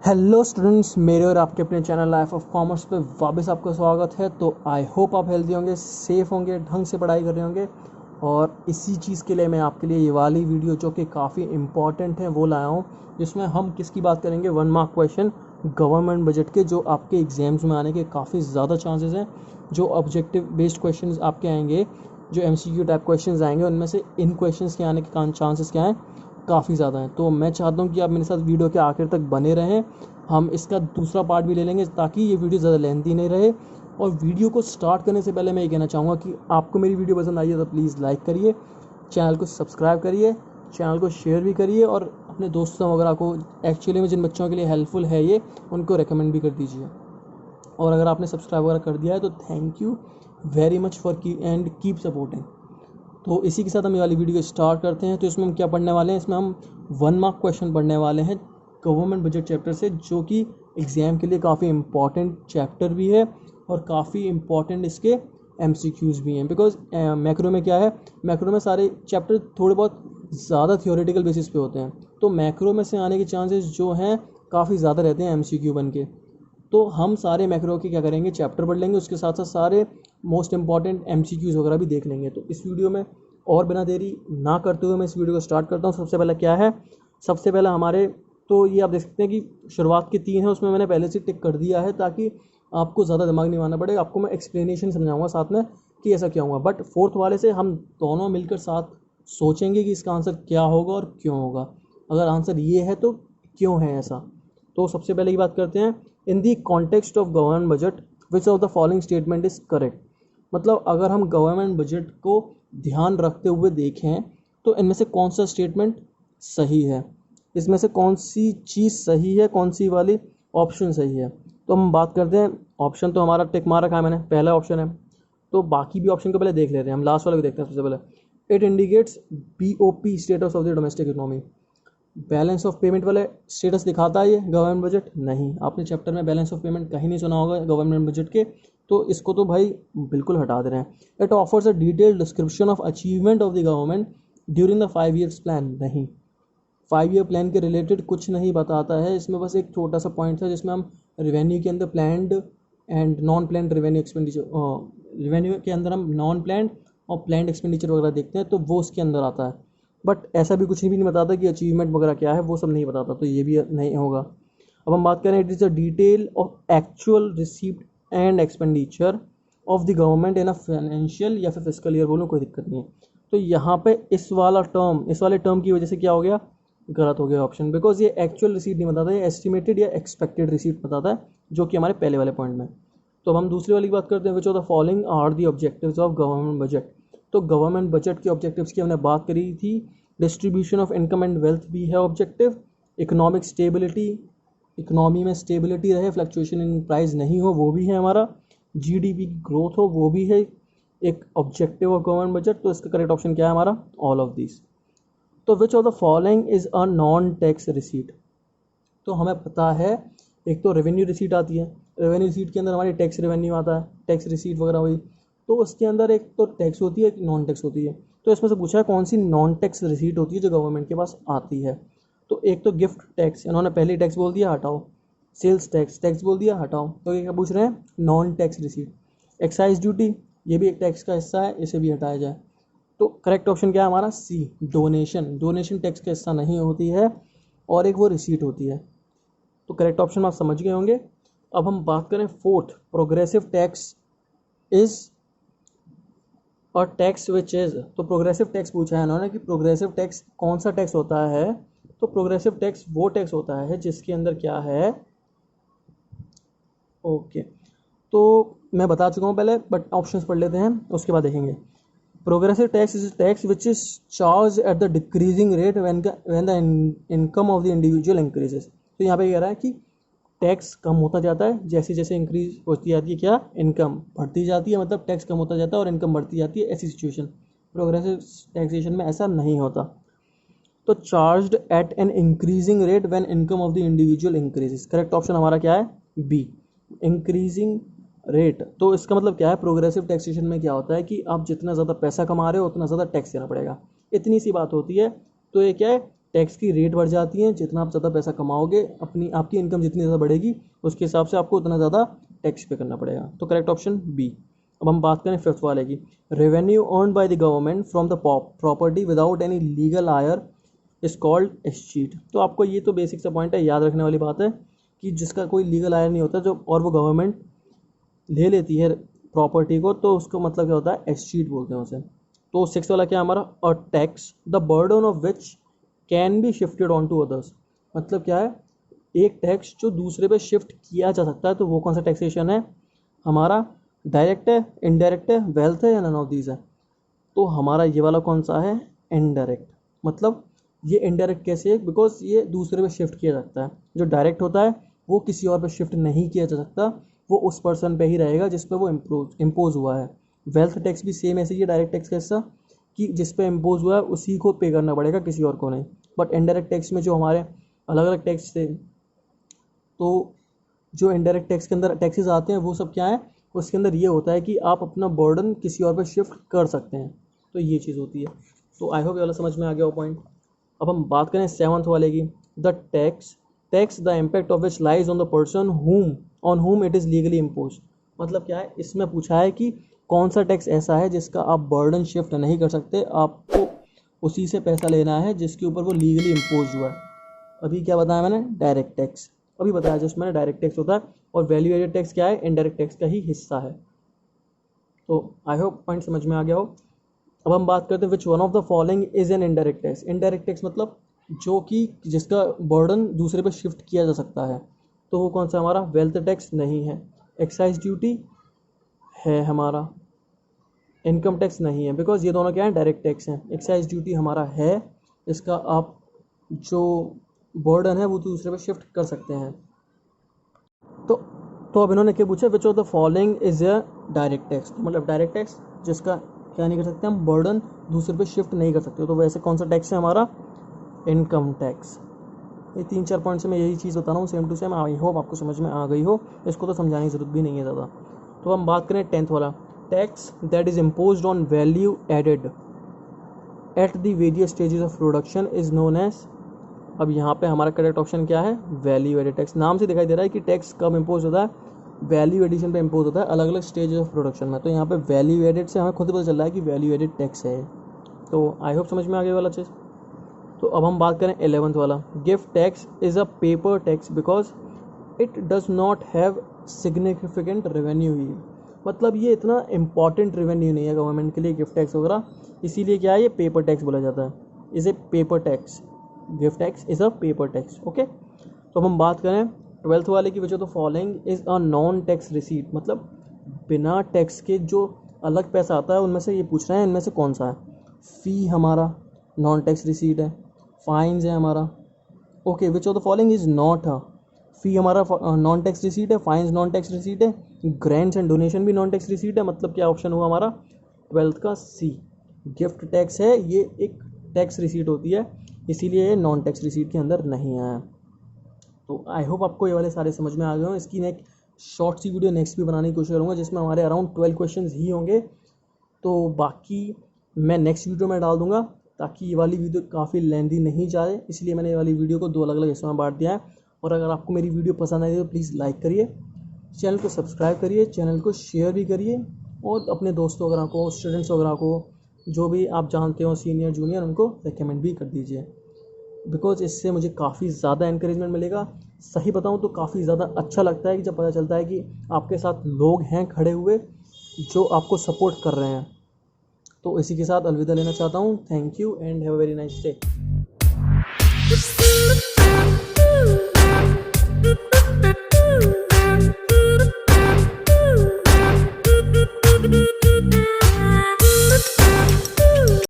Hello students, मेरे और आपके अपने चैनल लाइफ ऑफ कॉमर्स पे वापस आपका स्वागत है। तो आई होप आप हेल्दी होंगे, सेफ़ होंगे, ढंग से पढ़ाई कर रहे होंगे। और इसी चीज़ के लिए मैं आपके लिए ये वाली वीडियो जो कि काफ़ी इम्पॉर्टेंट है वो लाया हूँ, जिसमें हम किसकी बात करेंगे, 1 मार्क क्वेश्चन गवर्नमेंट बजट के, जो आपके एग्जाम्स में आने के काफ़ी ज़्यादा चांसेस हैं। जो ऑब्जेक्टिव बेस्ड क्वेश्चन आपके आएंगे, जो MCQ टाइप क्वेश्चन आएंगे, उनमें से इन क्वेश्चन के आने के चांसेस क्या हैं, काफ़ी ज़्यादा है। तो मैं चाहता हूँ कि आप मेरे साथ वीडियो के आखिर तक बने रहें। हम इसका दूसरा पार्ट भी ले लेंगे ताकि ये वीडियो ज़्यादा लेंथी नहीं रहे। और वीडियो को स्टार्ट करने से पहले मैं ये कहना चाहूँगा कि आपको मेरी वीडियो पसंद आई है तो प्लीज़ लाइक करिए, चैनल को सब्सक्राइब करिए, चैनल को शेयर भी करिए, और अपने दोस्तों वगैरह को, एक्चुअली में जिन बच्चों के लिए हेल्पफुल है ये, उनको रेकमेंड भी कर दीजिए। और अगर आपने सब्सक्राइब वगैरह कर दिया है तो thank you very much for keep supporting. तो इसी के साथ हम ये वाली वीडियो स्टार्ट करते हैं। तो इसमें हम क्या पढ़ने वाले हैं, इसमें हम 1 मार्क क्वेश्चन पढ़ने वाले हैं गवर्नमेंट बजट चैप्टर से, जो कि एग्ज़ाम के लिए काफ़ी इम्पॉर्टेंट चैप्टर भी है और काफ़ी इम्पॉर्टेंट इसके MCQs भी हैं। बिकॉज मैक्रो में क्या है, मैक्रो में सारे चैप्टर थोड़े बहुत ज़्यादा थियोरेटिकल बेसिस पे होते हैं, तो मैक्रो में से आने के चांसेस जो हैं काफ़ी ज़्यादा रहते हैं MCQ बन के। तो हम सारे मैक्रो के क्या करेंगे, चैप्टर पढ़ लेंगे, उसके साथ साथ सारे मोस्ट इंपॉर्टेंट MCQs वगैरह भी देख लेंगे। तो इस वीडियो में और बिना देरी ना करते हुए मैं इस वीडियो को स्टार्ट करता हूँ। सबसे पहले क्या है, सबसे पहले हमारे, तो ये आप देख सकते हैं कि शुरुआत के 3 है, उसमें मैंने पहले से टिक कर दिया है ताकि आपको ज़्यादा दिमाग नहीं मारना पड़े। आपको मैं एक्सप्लेनेशन समझाऊंगा साथ में कि ऐसा क्या हुआ, बट फोर्थ वाले से हम दोनों मिलकर साथ सोचेंगे कि इसका आंसर क्या होगा और क्यों होगा। अगर आंसर ये है तो क्यों है ऐसा। तो सबसे पहले की बात करते हैं, in the context of government budget which of the following statement is correct. मतलब अगर हम गवर्नमेंट बजट को ध्यान रखते हुए देखें तो इनमें से कौन सा स्टेटमेंट सही है, इसमें से कौन सी चीज़ सही है, कौन सी वाली ऑप्शन सही है। तो हम बात करते हैं, ऑप्शन तो हमारा टिक मार रखा है मैंने, पहला ऑप्शन है। तो बाकी भी ऑप्शन को पहले देख लेते हैं, हम लास्ट वाले को देखते हैं सबसे पहले। It indicates BOP status of the domestic economy. Balance of payment वाले स्टेटस दिखाता है ये गवर्नमेंट बजट? नहीं, आपने चैप्टर में बैलेंस ऑफ पेमेंट कहीं नहीं सुना होगा गवर्नमेंट बजट के, तो इसको तो भाई बिल्कुल हटा दे रहे हैं। It offers a detailed description of achievement of the government during the 5 years plan. नहीं, 5 ईयर प्लान के रिलेटेड कुछ नहीं बताता है इसमें। बस एक छोटा सा पॉइंट था जिसमें हम रेवेन्यू के अंदर planned and non planned revenue expenditure, revenue के अंदर हम नॉन प्लान्ड और प्लान्ड एक्सपेंडिचर वगैरह देखते हैं, तो वो उसके अंदर आता है। बट ऐसा भी कुछ भी नहीं बताता कि अचीवमेंट वगैरह क्या है, वो सब नहीं बताता, तो ये भी नहीं होगा। अब हम बात करें, it is a detail of actual receipt and expenditure of the government in a financial या फिर फिस्कल ईयर, बोलो कोई दिक्कत नहीं है। तो यहाँ पे इस वाले टर्म की वजह से क्या हो गया, गलत हो गया ऑप्शन, बिकॉज ये एक्चुअल रिसीट नहीं बताता, ये एस्टिमेटेड या एक्सपेक्टेड रिसीट बताता है, जो कि हमारे पहले वाले पॉइंट में। तो अब हम दूसरी वाली बात करते हैं, which of the following are the objectives of government budget. तो गवर्नमेंट बजट के ऑब्जेक्टिव्स की हमने बात करी थी। Distribution of income and wealth भी है ऑब्जेक्टिव। इकोनॉमिक स्टेबिलिटी, इकोनॉमी में स्टेबिलिटी रहे, फ्लक्चुएशन इन प्राइस नहीं हो, वो भी है हमारा। GDP की ग्रोथ हो, वो भी है एक ऑब्जेक्टिव ऑफ गवर्नमेंट बजट। तो इसका करेक्ट ऑप्शन क्या है हमारा, ऑल ऑफ दिस। तो which of the following is a non tax receipt. तो हमें पता है, एक तो रेवेन्यू रिसीट आती है, रेवेन्यू रिसीट के अंदर हमारी टैक्स रेवेन्यू आता है, टैक्स रिसीट वगैरह हुई, तो उसके अंदर एक तो टैक्स होती है, एक नॉन टैक्स होती है। तो इसमें से पूछा है कौन सी नॉन टैक्स रिसीट होती है जो गवर्नमेंट के पास आती है। तो एक तो गिफ्ट टैक्स, इन्होंने पहले टैक्स बोल दिया, हटाओ। सेल्स टैक्स, टैक्स बोल दिया, हटाओ। तो ये क्या पूछ रहे हैं, non tax receipt. Excise duty, ये भी एक टैक्स का हिस्सा है, इसे भी हटाया जाए। तो करेक्ट ऑप्शन क्या है हमारा, C, डोनेशन। डोनेशन टैक्स का हिस्सा नहीं होती है, और एक वो रिसीट होती है। तो करेक्ट ऑप्शन आप समझ गए होंगे। अब हम बात करें फोर्थ, प्रोग्रेसिव टैक्स इज और टैक्स विच इज। तो प्रोग्रेसिव टैक्स पूछा है इन्होंने कि प्रोग्रेसिव टैक्स कौन सा टैक्स होता है। तो प्रोग्रेसिव टैक्स वो टैक्स होता है जिसके अंदर क्या है, ओके, तो मैं बता चुका हूँ पहले, बट ऑप्शंस पढ़ लेते हैं उसके बाद देखेंगे। Progressive tax is tax which is charge at the decreasing rate when the income of the individual increases. तो यहाँ पे कह रहा है कि टैक्स कम होता जाता है जैसे जैसे इंक्रीज होती जाती है, क्या, इनकम बढ़ती जाती है, मतलब टैक्स कम होता जाता है और इनकम बढ़ती जाती है, ऐसी सिचुएशन। प्रोग्रेसिव टैक्सेशन में ऐसा नहीं होता। तो charged at an increasing rate when income of the individual increases. Correct option हमारा क्या है, B, इंक्रीजिंग रेट। तो इसका मतलब क्या है, प्रोग्रेसिव टैक्सेशन में क्या होता है कि आप जितना ज़्यादा पैसा कमा रहे हो उतना ज़्यादा टैक्स देना पड़ेगा, इतनी सी बात होती है। तो ये क्या है, टैक्स की रेट बढ़ जाती है। जितना आप ज़्यादा पैसा कमाओगे, आपकी इनकम जितनी ज़्यादा बढ़ेगी उसके हिसाब से आपको उतना ज़्यादा टैक्स पे करना पड़ेगा। तो करेक्ट ऑप्शन बी। अब हम बात करें फिफ्थ वाले की, revenue earn by the government from the property without any legal heir is called escheat. तो आपको ये तो बेसिक सा पॉइंट है, याद रखने वाली बात है कि जिसका कोई लीगल आयर नहीं होता जो और वो गवर्नमेंट ले लेती है प्रॉपर्टी को, तो उसको मतलब क्या होता है, एस्चीट बोलते हैं उसे। तो सिक्स वाला क्या हमारा, a tax the burden of which can be shifted on to others. मतलब क्या है, एक टैक्स जो दूसरे पे शिफ्ट किया जा सकता है। तो वो कौन सा टैक्सेशन है हमारा, डायरेक्ट है, इनडायरेक्ट है, वेल्थ है, या नन ऑफ दीज है। तो हमारा ये वाला कौन सा है, इनडायरेक्ट। मतलब ये इनडायरेक्ट कैसे है, बिकॉज ये दूसरे पे शिफ्ट किया जा सकता है। जो डायरेक्ट होता है वो किसी और पे शिफ्ट नहीं किया जा सकता, वो उस पर्सन पे ही रहेगा जिस पे वो इम्पोज हुआ है। वेल्थ टैक्स भी सेम ऐसे ही है डायरेक्ट टैक्स कैसा, कि जिस पे इम्पोज हुआ है उसी को पे करना पड़ेगा, किसी और को नहीं। बट इनडायरेक्ट टैक्स में जो हमारे अलग अलग टैक्स थे, तो जो इनडायरेक्ट टैक्स के अंदर टैक्सेस आते हैं वो सब क्या है, उसके अंदर ये होता है कि आप अपना बर्डन किसी और पे शिफ्ट कर सकते हैं। तो ये चीज़ होती है। तो आई होप ये वाला समझ में आ गया वो पॉइंट। अब हम बात करें सेवंथ वाले की, the tax the impact of which lies on the person on हुम इट इज़ लीगली इम्पोज। मतलब क्या है, इसमें पूछा है कि कौन सा टैक्स ऐसा है जिसका आप बर्डन शिफ्ट नहीं कर सकते, आपको उसी से पैसा लेना है जिसके ऊपर वो लीगली इम्पोज हुआ है। अभी क्या बताया मैंने, डायरेक्ट टैक्स। अभी बताया जस्ट मैंने, डायरेक्ट टैक्स होता है, और वैल्यू एडेड टैक्स क्या है, इनडायरेक्ट टैक्स का ही हिस्सा है। तो आई होप पॉइंट समझ में आ गया हो। अब हम बात करते हैं which one of the following is an indirect tax. Indirect tax मतलब जो कि जिसका बर्डन दूसरे पे शिफ्ट किया जा सकता है। तो वो कौन सा हमारा, वेल्थ टैक्स नहीं है, एक्साइज ड्यूटी है हमारा, इनकम टैक्स नहीं है, बिकॉज ये दोनों क्या है, डायरेक्ट टैक्स हैं। एक्साइज ड्यूटी हमारा है, इसका आप जो बर्डन है वो दूसरे पे शिफ्ट कर सकते हैं। तो अब इन्होंने क्या पूछा, विच of the following is a direct tax. मतलब डायरेक्ट टैक्स जिसका क्या नहीं कर सकते हम, बर्डन दूसरे पे शिफ्ट नहीं कर सकते। तो वैसे कौन सा टैक्स है हमारा, इनकम टैक्स। ये 3-4 पॉइंट से मैं यही चीज़ बता रहा हूँ, same to same. I hope आपको समझ में आ गई हो, इसको तो समझाने की जरूरत भी नहीं है ज़्यादा। तो हम बात करें 10th वाला, tax that is imposed on value added at the various stages of production is known as. अब यहाँ पे हमारा करेक्ट ऑप्शन क्या है, वैल्यू एडेड टैक्स। नाम से दिखाई दे रहा है कि टैक्स कब इम्पोज होता है, वैल्यू एडिशन पे इम्पोज होता है, अलग अलग स्टेजेस ऑफ प्रोडक्शन में। तो यहाँ पे वैल्यू एडेड से हमें खुद ही पता चल रहा है कि वैल्यू एडेड टैक्स है। तो आई होप समझ में आ गया वाला चीज़। तो अब हम बात करें 11th वाला, gift tax is a paper tax because it does not have significant revenue ही। मतलब ये इतना इंपॉर्टेंट रेवेन्यू नहीं है गवर्नमेंट के लिए, गिफ्ट टैक्स वगैरह, इसीलिए क्या है ये पेपर टैक्स बोला जाता है। Is a paper tax, gift tax is a paper tax. Okay. तो अब हम बात करें 12th वाले की, वजह तो following is a non tax receipt. मतलब बिना टैक्स के जो अलग पैसा आता है उनमें से ये पूछ रहे हैं, इनमें से कौन सा है। फ़ी हमारा नॉन टैक्स रिसीट है, फाइन्स है हमारा। Okay, which of the following is not a, fee हमारा नॉन टैक्स रिसीट है, फाइन्स नॉन टैक्स रिसीट है, ग्रांट्स एंड डोनेशन भी नॉन टैक्स रिसीट है। मतलब क्या ऑप्शन हुआ हमारा 12th का सी। गिफ्ट टैक्स है, ये एक टैक्स रिसीट होती है, इसीलिए ये नॉन टैक्स रिसीट के अंदर नहीं आया। तो आई होप आपको ये वाले सारे समझ में आ गए हों। इसकी एक शॉर्ट सी वीडियो नेक्स्ट भी बनाने की कोशिश करूँगा, जिसमें हमारे अराउंड 12 क्वेश्चंस ही होंगे। तो बाकी मैं नेक्स्ट वीडियो में डाल दूँगा, ताकि ये वाली वीडियो काफ़ी लेंदी नहीं जाए, इसलिए मैंने ये वाली वीडियो को 2 अलग अलग हिस्सों में बांट दिया है। और अगर आपको मेरी वीडियो पसंद आई तो प्लीज़ लाइक करिए, चैनल को सब्सक्राइब करिए, चैनल को शेयर भी करिए, और अपने दोस्तों वगैरह को, स्टूडेंट्स वगैरह को, जो भी आप जानते हो सीनियर जूनियर, उनको रिकमेंड भी कर दीजिए, बिकॉज इससे मुझे काफ़ी ज़्यादा इंकरेजमेंट मिलेगा। सही बताऊँ तो काफ़ी ज़्यादा अच्छा लगता है कि जब पता चलता है कि आपके साथ लोग हैं खड़े हुए जो आपको सपोर्ट कर रहे हैं। तो इसी के साथ अलविदा लेना चाहता हूँ। Thank you and have a very nice day.